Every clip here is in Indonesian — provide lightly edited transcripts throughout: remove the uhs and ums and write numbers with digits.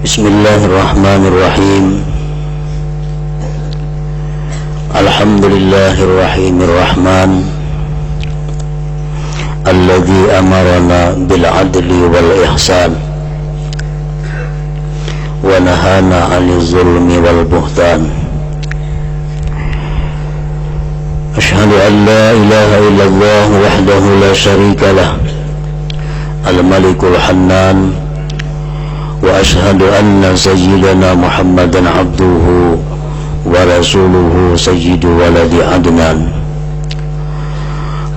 Bismillahirrahmanirrahim. Alhamdulillahirrahmanirrahman. Alladzi amarana bil adli wal ihsan wa nahana 'anil zulmi wal buhtan. Asyhadu an la ilaha illallah wahdahu la syarika lah, al-malikul hannan, wa ashhadu anna sayyidana Muhammadan abduhu wa rasuluhu sayyidu waladi adnan.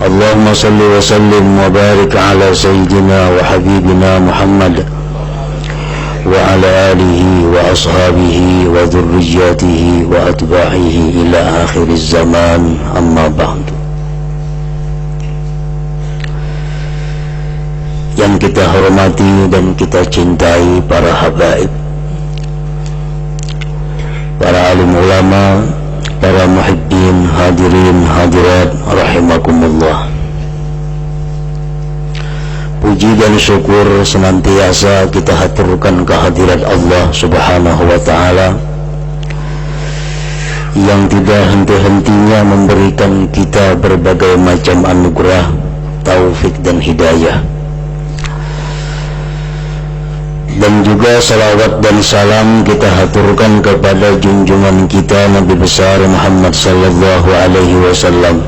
Allahumma salli wa sallim wa barik ala sayyidina wa habibina Muhammad wa ala alihi wa ashabihi wa dhurriyyatihi wa atba'ihi ila akhiriz zaman, amma ba'du. Yang kita hormati dan kita cintai para habaib, para alim ulama, para muhibbin, hadirin hadirat rahimakumullah. Puji dan syukur senantiasa kita haturkan kehadirat Allah subhanahu wa ta'ala yang tidak henti-hentinya memberikan kita berbagai macam anugerah, taufik dan hidayah. Dan juga salawat dan salam kita haturkan kepada junjungan kita Nabi besar Muhammad sallallahu alaihi wasallam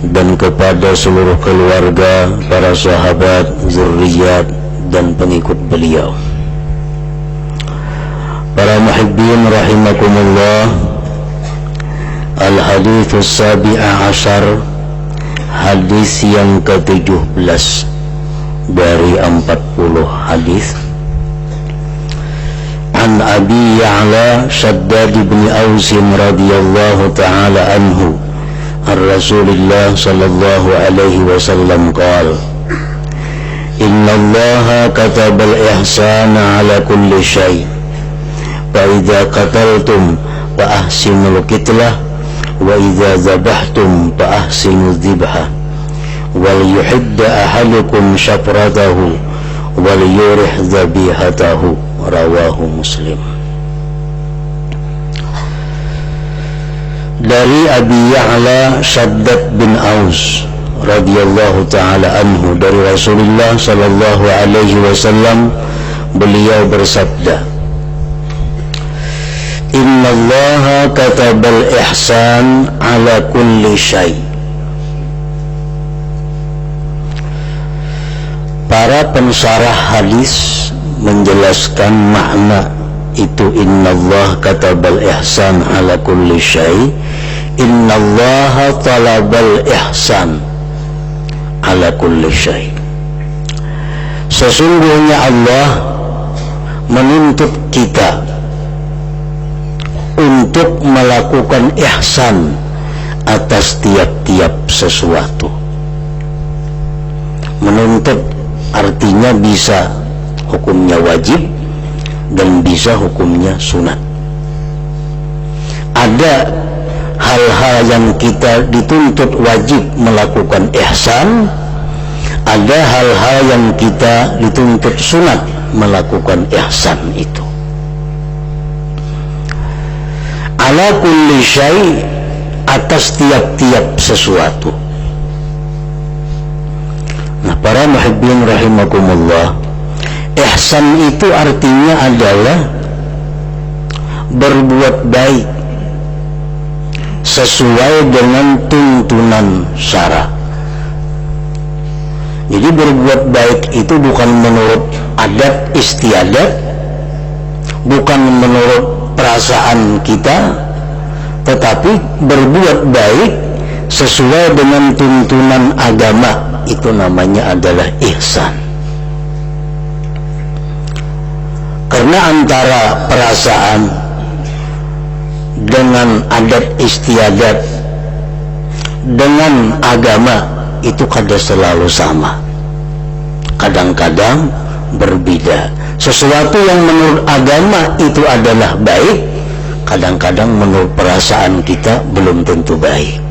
dan kepada seluruh keluarga, para sahabat, zurriyat dan pengikut beliau. Para muhibbin rahimakumullah, al-hadithus sabi'a asyar, hadis yang ke-17 dari 40 hadis. An Abi Ya'la Shaddad bin Aus radhiyallahu ta'ala anhu ar-Rasulillah sallallahu alaihi wasallam qala: Inna Allaha kataba al-ihsana ala kulli syai' fa idza qataltum fa ahsinul qitlah wa idza zabahtum fa ahsinuz zibha wal yuhidda ahadukum syafratahu wal yurih zabihatahu. Rawahu Muslim. Dari Abi Ya'la Shaddad bin Aus radhiyallahu ta'ala anhu, dari Rasulullah sallallahu alaihi wasallam, beliau bersabda: Inna Allaha katabal ihsan ala kulli syai'. Para pensyarah hadis menjelaskan makna itu innallah katabal ihsan ala kulli syai'. Innallaha talabal ihsan ala kulli syai'. Sesungguhnya Allah menuntut kita untuk melakukan ihsan atas tiap-tiap sesuatu. Menuntut artinya bisa hukumnya wajib dan bisa hukumnya sunat. Ada hal-hal yang kita dituntut wajib melakukan ihsan, ada hal-hal yang kita dituntut sunat melakukan ihsan itu. Ala kulli syai', atas tiap-tiap sesuatu. Nah, para muhibbin rahimakumullah, ihsan itu artinya adalah berbuat baik sesuai dengan tuntunan syara. Jadi berbuat baik itu bukan menurut adat istiadat, bukan menurut perasaan kita, tetapi berbuat baik sesuai dengan tuntunan agama. Itu namanya adalah ihsan. Karena antara perasaan dengan adat istiadat dengan agama itu kadang selalu sama, kadang-kadang berbeda. Sesuatu yang menurut agama itu adalah baik, kadang-kadang menurut perasaan kita belum tentu baik.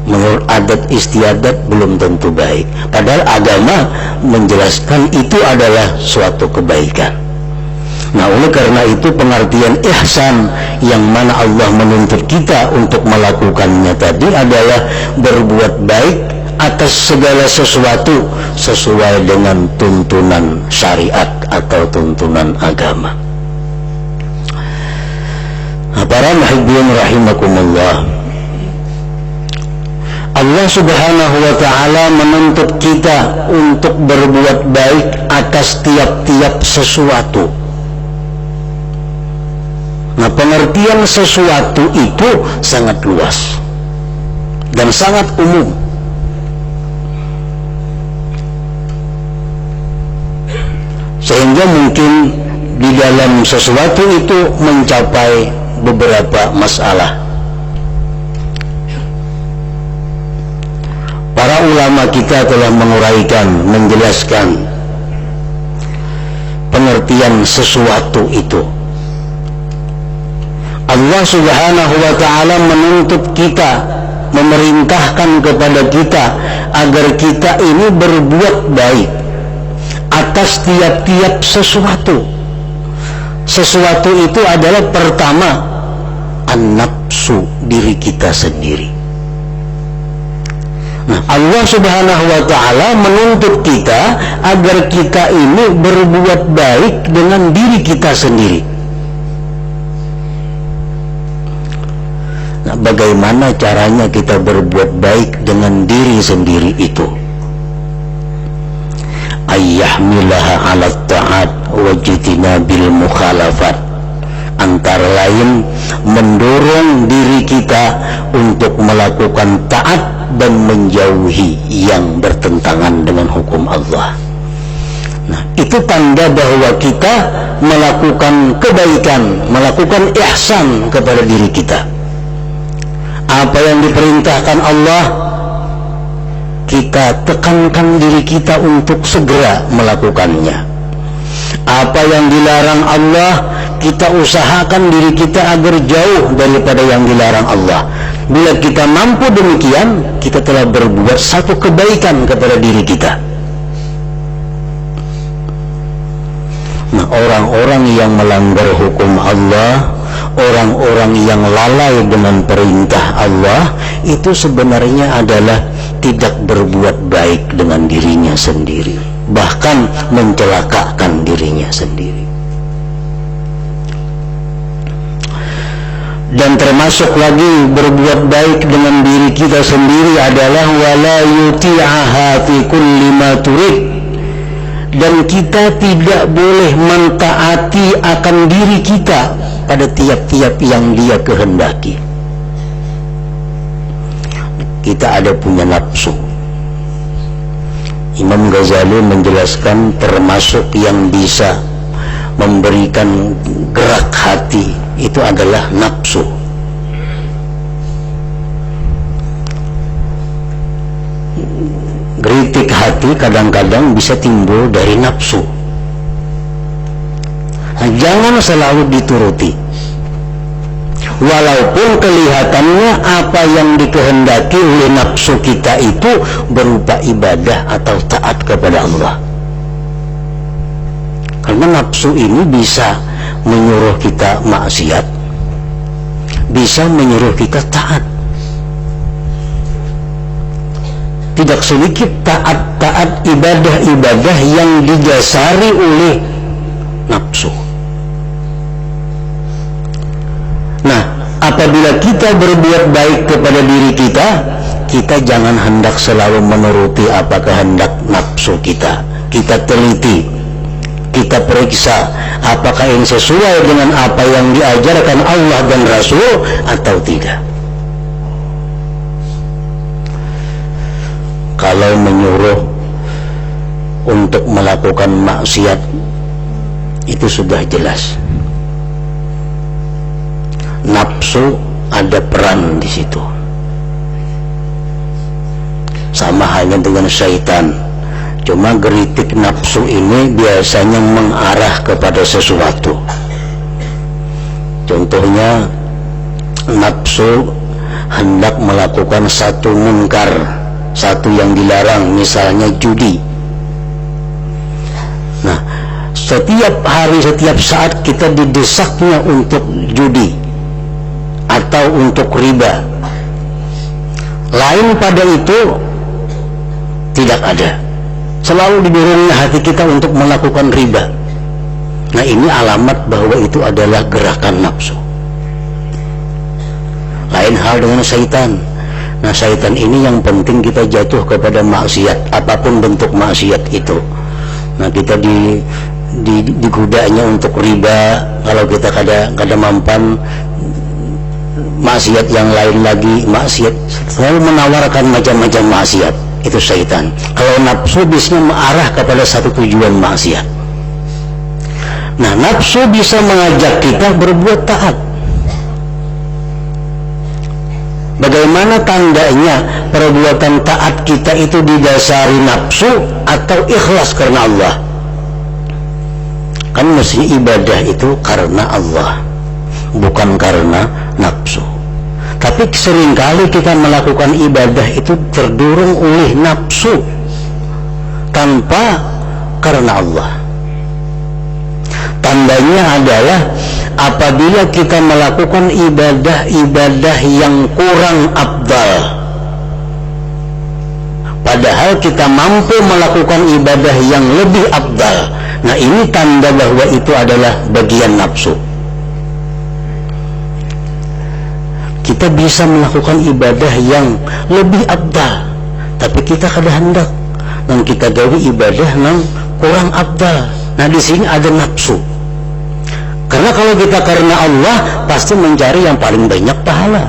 Menurut adat istiadat belum tentu baik, padahal agama menjelaskan itu adalah suatu kebaikan. Nah, oleh karena itu pengertian ihsan yang mana Allah menuntut kita untuk melakukannya tadi adalah berbuat baik atas segala sesuatu sesuai dengan tuntunan syariat atau tuntunan agama. Nah, para muhibbin rahimakumullah, Allah subhanahu wa ta'ala menuntut kita untuk berbuat baik atas tiap-tiap sesuatu. Nah, pengertian sesuatu itu sangat luas dan sangat umum. Sehingga mungkin di dalam sesuatu itu mencapai beberapa masalah. Para ulama kita telah menguraikan, menjelaskan pengertian sesuatu itu. Allah subhanahu wa ta'ala menuntut kita, memerintahkan kepada kita agar kita ini berbuat baik atas tiap-tiap sesuatu. Sesuatu itu adalah pertama an-nafsu, diri kita sendiri. Nah, Allah subhanahu wa ta'ala menuntut kita agar kita ini berbuat baik dengan diri kita sendiri. Nah, bagaimana caranya kita berbuat baik dengan diri sendiri itu? Ayyahmilaha ala ta'at wajtinabil mukhalafat. Antara lain mendorong diri kita untuk melakukan taat dan menjauhi yang bertentangan dengan hukum Allah. Nah, itu tanda bahwa kita melakukan kebaikan, melakukan ihsan kepada diri kita. Apa yang diperintahkan Allah, kita tekankan diri kita untuk segera melakukannya. Apa yang dilarang Allah, kita usahakan diri kita agar jauh daripada yang dilarang Allah. Bila kita mampu demikian, kita telah berbuat satu kebaikan kepada diri kita. Nah, orang-orang yang melanggar hukum Allah, orang-orang yang lalai dengan perintah Allah, itu sebenarnya adalah tidak berbuat baik dengan dirinya sendiri, bahkan mencelakakan dirinya sendiri. Dan termasuk lagi berbuat baik dengan diri kita sendiri adalah wala yuti'aha fi kulli ma turid. Dan kita tidak boleh mentaati akan diri kita pada tiap-tiap yang dia kehendaki. Kita ada punya nafsu. Imam Ghazali menjelaskan termasuk yang bisa memberikan gerak hati itu adalah nafsu. Geritik hati kadang-kadang bisa timbul dari nafsu. Nah, jangan selalu dituruti. Walaupun kelihatannya apa yang dikehendaki oleh nafsu kita itu berupa ibadah atau taat kepada Allah. Karena nafsu ini bisa menyuruh kita maksiat, bisa menyuruh kita taat. Tidak sedikit taat-taat ibadah-ibadah yang didasari oleh nafsu. Nah, apabila kita berbuat baik kepada diri kita, kita jangan hendak selalu menuruti apa kehendak nafsu kita. Kita teliti, kita periksa apakah ini sesuai dengan apa yang diajarkan Allah dan Rasul atau tidak. Kalau menyuruh untuk melakukan maksiat, itu sudah jelas. Nafsu ada peran di situ. Sama halnya dengan syaitan. Cuma geritik nafsu ini biasanya mengarah kepada sesuatu. Contohnya, nafsu hendak melakukan satu munkar, satu yang dilarang, misalnya judi. Nah, setiap hari, setiap saat kita didesaknya untuk judi atau untuk riba. Lain pada itu tidak ada. Selalu didorongnya hati kita untuk melakukan riba. Nah, ini alamat bahwa itu adalah gerakan nafsu. Lain hal dengan syaitan. Nah, syaitan ini yang penting kita jatuh kepada maksiat, apapun bentuk maksiat itu. Nah, kita digodanya untuk riba, kalau kita kada mampan maksiat yang lain lagi, maksiat selalu menawarkan macam-macam maksiat, itu syaitan. Kalau nafsu biasanya mengarah kepada satu tujuan maksiat. Nah, nafsu bisa mengajak kita berbuat taat. Bagaimana tandanya perbuatan taat kita itu didasari nafsu atau ikhlas karena Allah? Kan mesti ibadah itu karena Allah, bukan karena nafsu. Tapi seringkali kita melakukan ibadah itu terdorong oleh nafsu tanpa karena Allah. Tandanya adalah apabila kita melakukan ibadah-ibadah yang kurang afdal, padahal kita mampu melakukan ibadah yang lebih afdal. Nah, ini tanda bahwa itu adalah bagian nafsu. Kita bisa melakukan ibadah yang lebih afdal, tapi kita kada hendak dan kita gawe ibadah yang kurang afdal. Nah, di sini ada nafsu. Karena kalau kita karena Allah pasti mencari yang paling banyak pahala.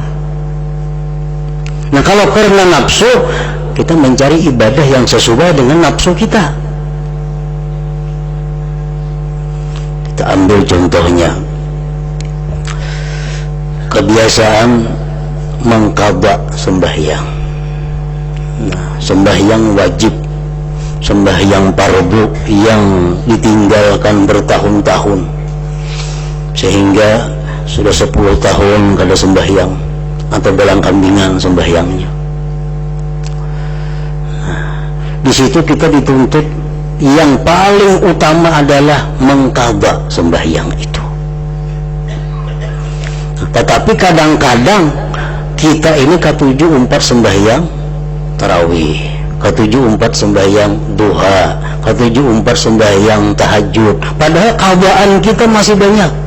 Nah, kalau karena nafsu kita mencari ibadah yang sesuai dengan nafsu kita. Kita ambil contohnya, kebiasaan mengqadha sembahyang. Nah, sembahyang wajib, sembahyang fardu yang ditinggalkan bertahun-tahun, sehingga sudah 10 tahun kada sembahyang atau belang kambingan sembahyangnya. Nah, di situ kita dituntut yang paling utama adalah mengqadha sembahyang itu. Tetapi kadang-kadang kita ini ketujuh 4 sembahyang tarawih, ketujuh 4 sembahyang duha, ketujuh 4 sembahyang tahajud, padahal qadhaan kita masih banyak.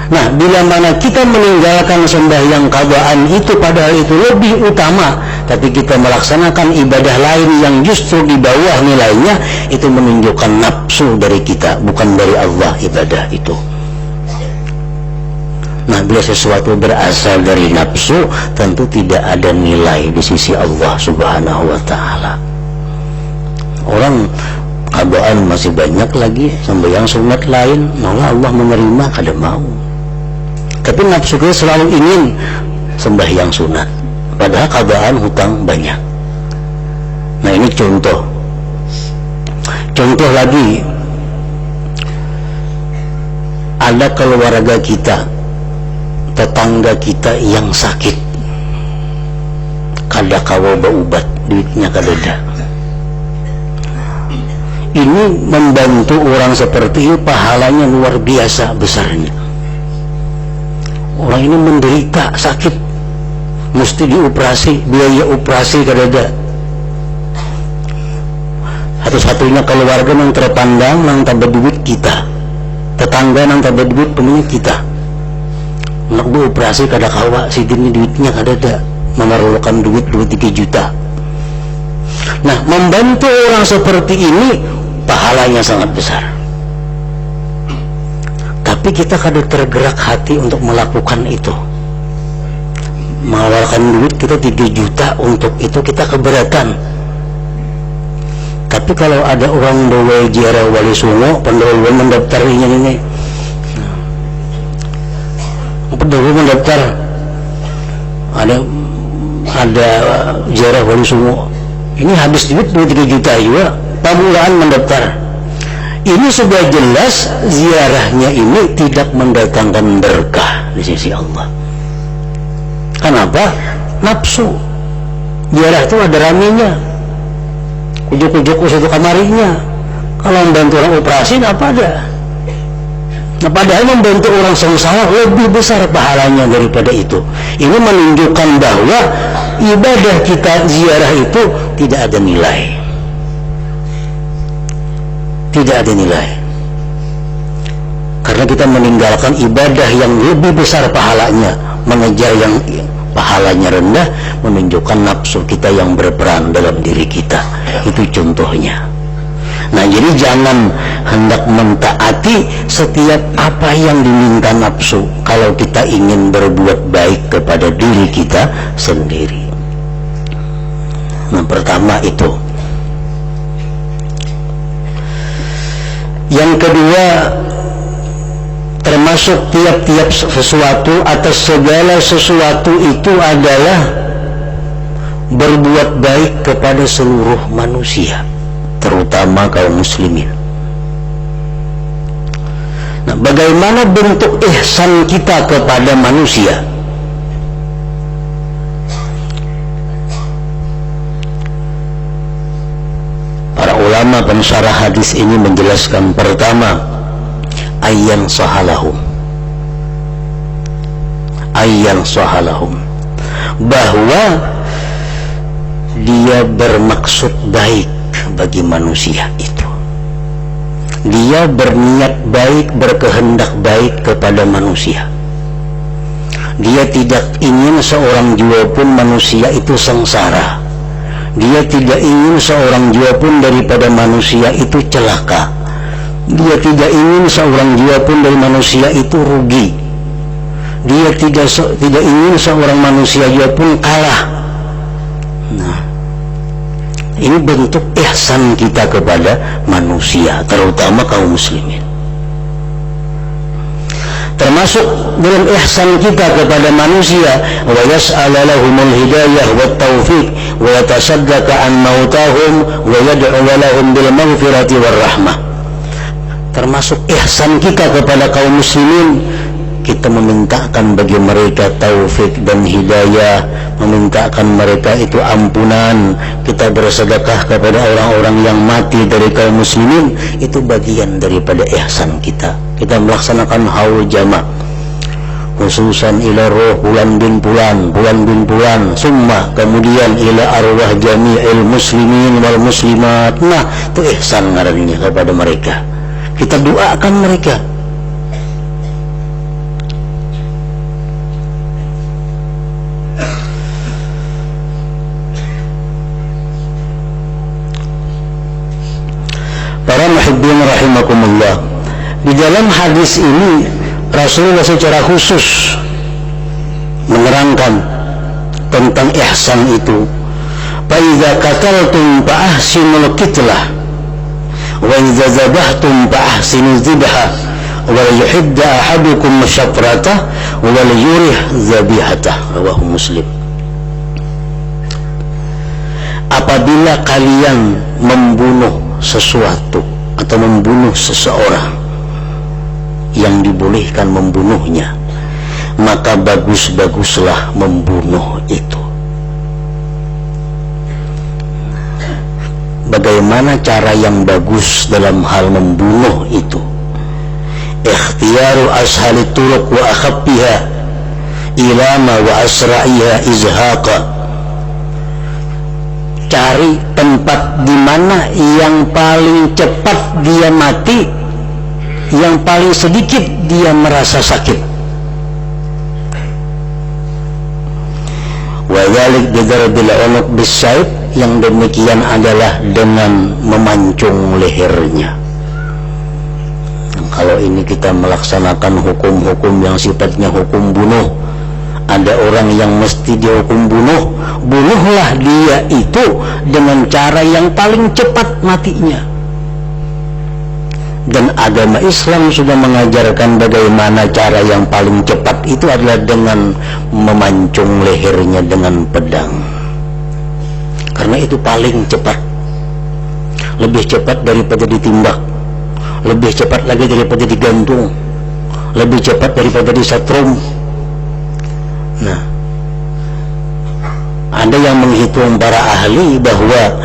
Nah, bila mana kita meninggalkan sembahyang qadhaan itu padahal itu lebih utama, tapi kita melaksanakan ibadah lain yang justru di bawah nilainya, itu menunjukkan nafsu dari kita, bukan dari Allah ibadah itu. Nah, bila sesuatu berasal dari nafsu, tentu tidak ada nilai di sisi Allah Subhanahu wa ta'ala. Orang qadhaan masih banyak lagi, sembahyang sunat lain, malah Allah menerima, kada mau. Tapi nafsu kita selalu ingin sembahyang sunat, padahal qadhaan hutang banyak. Nah, ini contoh. Contoh lagi, ada keluarga kita, tetangga kita yang sakit, kada kawa berobat, duitnya kada ada. Ini membantu orang seperti ini pahalanya luar biasa besarnya. Orang ini menderita sakit, mesti dioperasi, biaya operasi kada ada. Satu-satunya keluarga yang terpandang yang tambah duit kita, tetangga yang tambah duit punya kita. Nak operasi kada kawa, sidin duitnya kada ada, memerlukan duit 2-3 juta. Nah, membantu orang seperti ini pahalanya sangat besar. Tapi kita kada tergerak hati untuk melakukan itu. Mengeluarkan duit kita 3 juta untuk itu kita keberatan. Tapi kalau ada orang bawa ziarah Wali Songo, pendahuluan mendaftarnya ini, pendahulu mendaftar, ada ziarah Wali Songo, ini habis duit 2-3 juta juga, pamulaan mendaftar. Ini sudah jelas ziarahnya ini tidak mendatangkan berkah di sisi Allah. Kenapa? Nafsu. Ziarah itu ada raminya, ujuk-ujuk satu kamarinya, Kalau membantu orang operasi apa ada? Nah, padahal membantu orang sengsara lebih besar pahalanya daripada itu. Ini menunjukkan bahwa ibadah kita ziarah itu tidak ada nilai. Tidak ada nilai. Karena kita meninggalkan ibadah yang lebih besar pahalanya, mengejar yang pahalanya rendah, menunjukkan nafsu kita yang berperan dalam diri kita. Itu contohnya. Nah, jadi jangan hendak mentaati setiap apa yang diminta nafsu kalau kita ingin berbuat baik kepada diri kita sendiri. Nah, pertama itu. Yang kedua, termasuk tiap-tiap sesuatu atau segala sesuatu itu adalah berbuat baik kepada seluruh manusia, terutama kaum muslimin. Nah, bagaimana bentuk ihsan kita kepada manusia? Para ulama pensyarah hadis ini menjelaskan, pertama, ayyan sahalahum, bahwa dia bermaksud baik bagi manusia itu. Dia berniat baik, berkehendak baik kepada manusia. Dia tidak ingin seorang jua pun manusia itu sengsara. Dia tidak ingin seorang jua pun daripada manusia itu celaka. Dia tidak ingin seorang jua pun dari manusia itu rugi. Dia tidak ingin seorang manusia jua pun kalah. Nah, ini bentuk ihsan kita kepada manusia, terutama kaum muslimin. Termasuk dalam ihsan kita kepada manusia, wa yas'ala lahumul hidayah wat taufiq wa yatasaddaqa an mautahum wa yad'u lahum bil maghfirati war rahmah. Termasuk ihsan kita kepada kaum muslimin, kita memintakan bagi mereka taufik dan hidayah, memintakan mereka itu ampunan, kita bersedekah kepada orang-orang yang mati dari kaum muslimin. Itu bagian daripada ihsan kita. Kita melaksanakan haul jama' khususan ila roh bulan bin bulan, summa kemudian ila arwah jami'il muslimin wal muslimat. Nah, itu ihsan ngarannya kepada mereka. Kita doakan mereka. Para muhibbin rahimakumullah, di dalam hadis ini Rasulullah secara khusus menerangkan tentang ihsan itu. Fa idza qataltum fa ahsinul qitlah wa idza zabahtum fa ahsinuz zibha wa la yuhidda ahadukum syafratah wa la yurih zabihatah. Rawahu Muslim. Apabila kalian membunuh sesuatu atau membunuh seseorang yang dibolehkan membunuhnya, maka bagus-baguslah membunuh itu. Bagaimana cara yang bagus dalam hal membunuh itu? Ikhtiyaru ashali turuq wa akhaffiha ilama wa asra'iha izhaqa. Cari tempat di mana yang paling cepat dia mati, yang paling sedikit dia merasa sakit. Wa dzalik bidarbil unuq bisaif, yang demikian adalah dengan memancung lehernya. Kalau ini kita melaksanakan hukum-hukum yang sifatnya hukum bunuh, ada orang yang mesti dihukum bunuh, bunuhlah dia itu dengan cara yang paling cepat matinya. Dan agama Islam sudah mengajarkan bagaimana cara yang paling cepat itu adalah dengan memancung lehernya dengan pedang. Karena itu paling cepat, lebih cepat daripada ditimbak, lebih cepat lagi daripada digantung, lebih cepat daripada disetrum. Nah, ada yang menghitung para ahli bahwa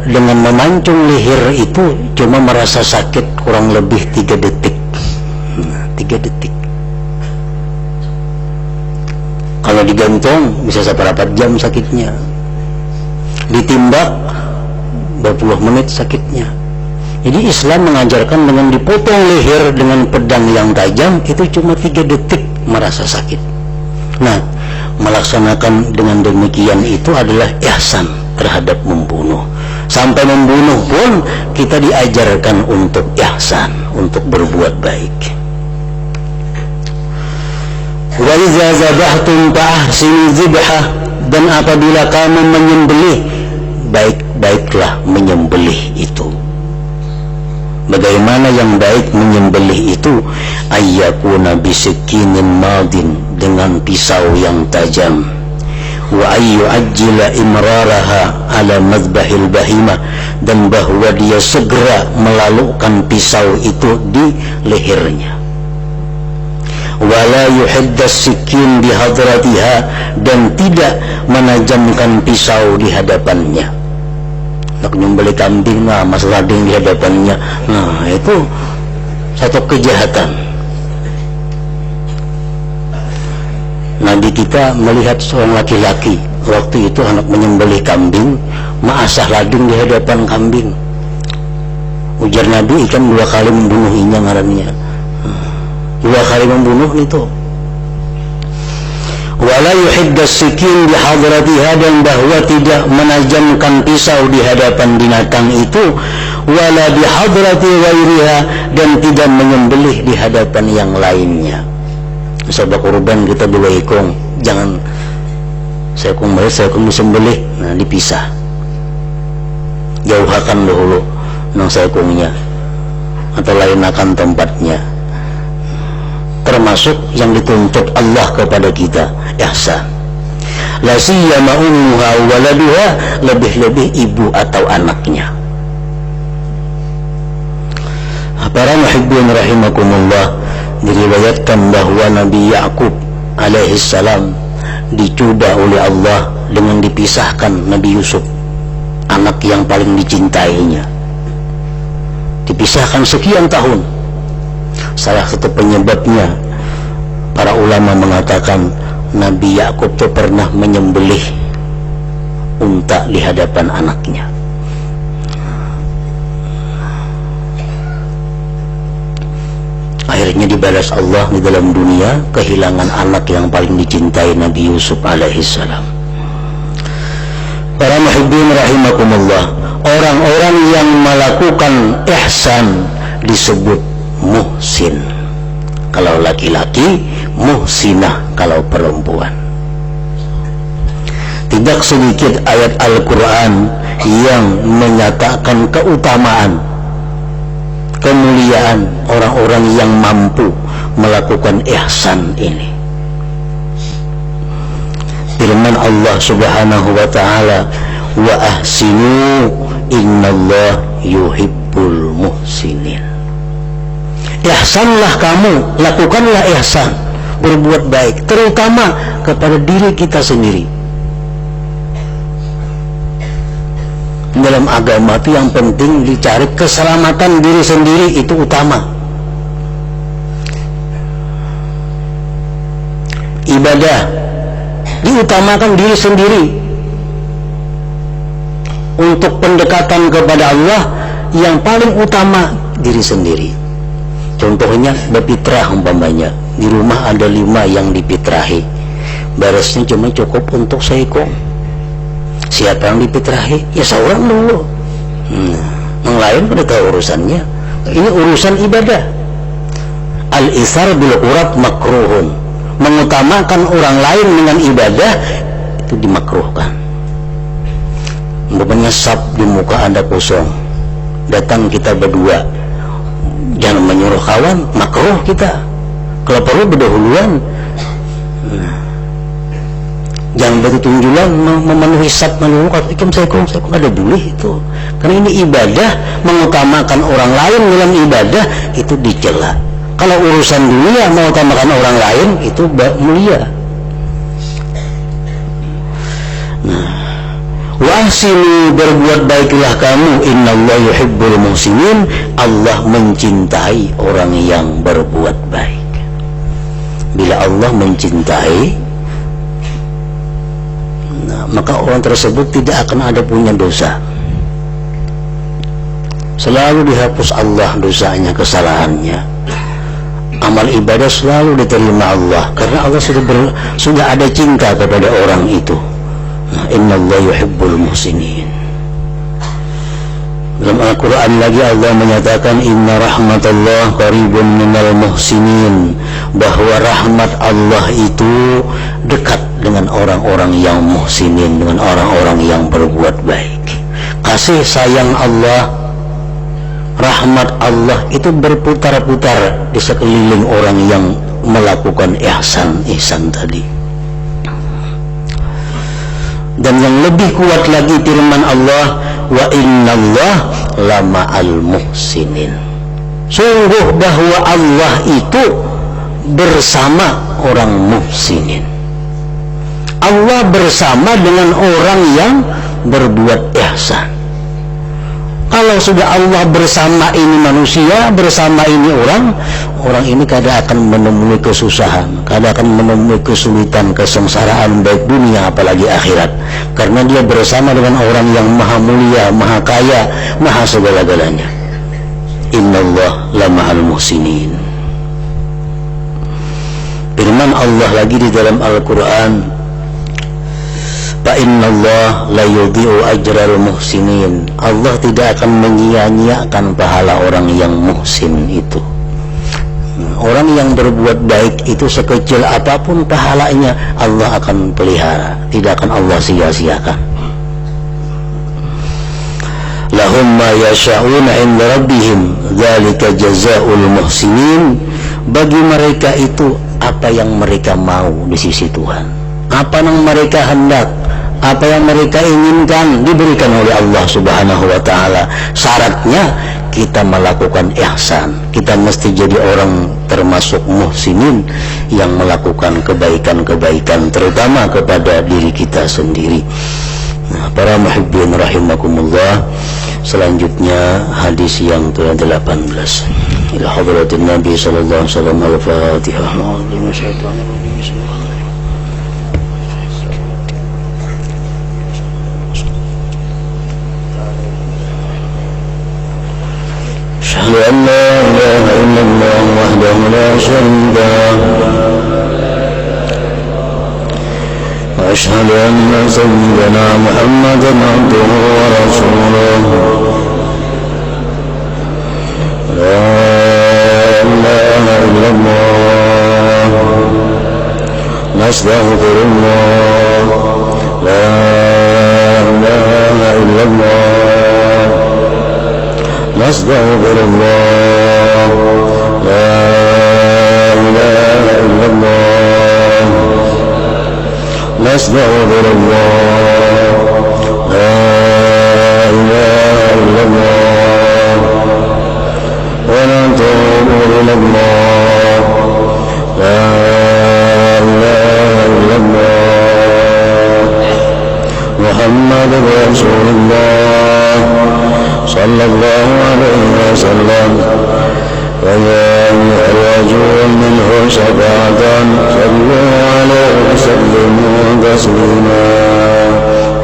dengan memancung leher itu cuma merasa sakit kurang lebih 3 detik. 3 detik. Kalau digantung bisa seberapa jam sakitnya. Ditimbak berpuluh menit sakitnya. Jadi Islam mengajarkan dengan dipotong leher dengan pedang yang tajam itu cuma 3 detik merasa sakit. Nah, melaksanakan dengan demikian itu adalah ihsan terhadap membunuh. Sampai membunuh pun kita diajarkan untuk ihsan, untuk berbuat baik. Wa idza zabahtum fa'ahsinu dzibha, dan apabila kamu menyembelih, baik-baiklah menyembelih itu. Bagaimana yang baik menyembelih itu? Ayyakuna bisikinin madin, dengan pisau yang tajam. Wa ayyu'ajjila imraraha ala madbahil bahimah, dan bahwa dia segera melalukan pisau itu di lehernya. Wala yuhiddas sikin bihadratiha, dan tidak menajamkan pisau di hadapannya. Nak nyembelih kambing, nah mas lading di hadapannya, nah itu satu kejahatan. Nabi kita melihat seorang laki-laki waktu itu hendak menyembelih kambing, maasah lading di hadapan kambing. Ujar Nabi, ikan 2 kali membunuhinya ngarannya. 2 kali membunuh itu. Wala yuhiddas sikin bihadratiha, dan bahwa tidak menajamkan pisau di hadapan binatang itu. Wala bihadrati ghairiha, dan tidak menyembelih di hadapan yang lainnya. Sebab kurban kita 2 ekong, jangan seekong disembelih, nah dipisah. Jauhakan dahulu nang seekongnya atau lainakan tempatnya. Termasuk yang dituntut Allah kepada kita, ihsan. La siyama ummuha waladuha, lebih-lebih ibu atau anaknya. Para muhibbin rahimakumullah, diriwayatkan bahwa Nabi Ya'qub alaihissalam dicoba oleh Allah dengan dipisahkan Nabi Yusuf, anak yang paling dicintainya. Dipisahkan sekian tahun. Salah satu penyebabnya, para ulama mengatakan Nabi Ya'qub itu pernah menyembelih unta di hadapan anaknya. Akhirnya dibalas Allah di dalam dunia kehilangan anak yang paling dicintai, Nabi Yusuf alaihissalam. Para muhibbin rahimakumullah, orang-orang yang melakukan ihsan disebut muhsin kalau laki-laki, muhsinah kalau perempuan. Tidak sedikit ayat Al-Quran yang menyatakan keutamaan, kemuliaan orang-orang yang mampu melakukan ihsan ini. Firman Allah Subhanahu wa ta'ala, wa ahsinu innallaha yuhibbul muhsinin. Ihsanlah kamu, lakukanlah ihsan, berbuat baik, terutama kepada diri kita sendiri. Dalam agama itu yang penting dicari keselamatan diri sendiri, itu utama. Ibadah diutamakan diri sendiri. Untuk pendekatan kepada Allah yang paling utama diri sendiri. Contohnya berfitrah umpamanya, di rumah ada 5 yang difitrahi, beresnya cuma cukup untuk seekong. Siapa yang difitrahi? Ya seorang dulu. Yang lain pada tahu urusannya. Ini urusan ibadah. Al-ithar bil urat makruhun, mengutamakan orang lain dengan ibadah itu dimakruhkan. Umpamanya sab di muka Anda kosong, datang kita berdua, jangan menyuruh kawan, makruh kita. Kalau perlu berdahuluan. Jangan bertunjulan memenuhi sab menunggu ikum saya ada boleh itu. Karena ini ibadah, mengutamakan orang lain dalam ibadah itu dicela. Kalau urusan dunia mengutamakan orang lain itu mulia. Nah, Wa ahsinu, berbuat baiklah kamu, innallaha yuhibbul muhsinin, Allah mencintai orang yang berbuat baik. Bila Allah mencintai, maka orang tersebut tidak akan ada punya dosa. Selalu dihapus Allah dosanya, kesalahannya. Amal ibadah selalu diterima Allah, karena Allah sudah ada cinta kepada orang itu. Innallaha yuhibbul muhsinin. Dalam Al-Quran lagi Allah menyatakan inna rahmatallah qaribun minal muhsinin, bahwa rahmat Allah itu dekat dengan orang-orang yang muhsinin, dengan orang-orang yang berbuat baik. Kasih sayang Allah, rahmat Allah itu berputar-putar di sekeliling orang yang melakukan ihsan tadi. Dan yang lebih kuat lagi firman Allah, wa innallah lama'al muhsinin. Sungguh bahwa Allah itu bersama orang muhsinin. Allah bersama dengan orang yang berbuat ihsan. Kalau sudah Allah bersama ini manusia, bersama ini orang ini kadang akan menemui kesusahan, kadang akan menemui kesulitan, kesengsaraan, baik dunia apalagi akhirat, karena dia bersama dengan orang yang maha mulia, maha kaya, maha segala-galanya. Innallah lama'al muhsinin. Firman Allah lagi di dalam Al-Quran, fa innallah la yudhi'u ajral muhsinin. Allah tidak akan menyia-nyiakan pahala orang yang muhsin itu. Orang yang berbuat baik itu sekecil apapun pahalanya, Allah akan pelihara, tidak akan Allah sia-siakan. Lahum ma yasha'una 'inda rabbihim dzalika jazaa'ul muhsinin. Bagi mereka itu apa yang mereka mau di sisi Tuhan, apa yang mereka hendak, apa yang mereka inginkan diberikan oleh Allah Subhanahu wa ta'ala. Syaratnya kita melakukan ihsan, kita mesti jadi orang termasuk muhsinin yang melakukan kebaikan-kebaikan, terutama kepada diri kita sendiri. Para muhibbin rahimakumullah, selanjutnya hadis yang ke-18. Ila hadratin Nabi sallallahu alaihi wasallam. Al-Fatihah. أشهد أن لا إله إلا الله وحده لا شريك له وأشهد أن سيدنا محمدا عبده ورسوله لا إله إلا الله نستغفر الله لا إله إلا الله نستغفر الله لا إله إلا الله نستغفر الله لا إله إلا الله ونتوب إلى الله لا إله إلا الله محمد رسول الله صلى الله عليه وسلم ويا أيها منه شفاعة صلوا عليه وسلموا تسليما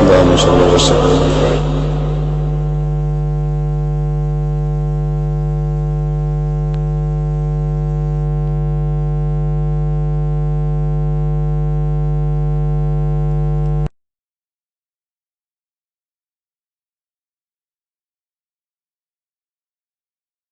اللهم صل وسلم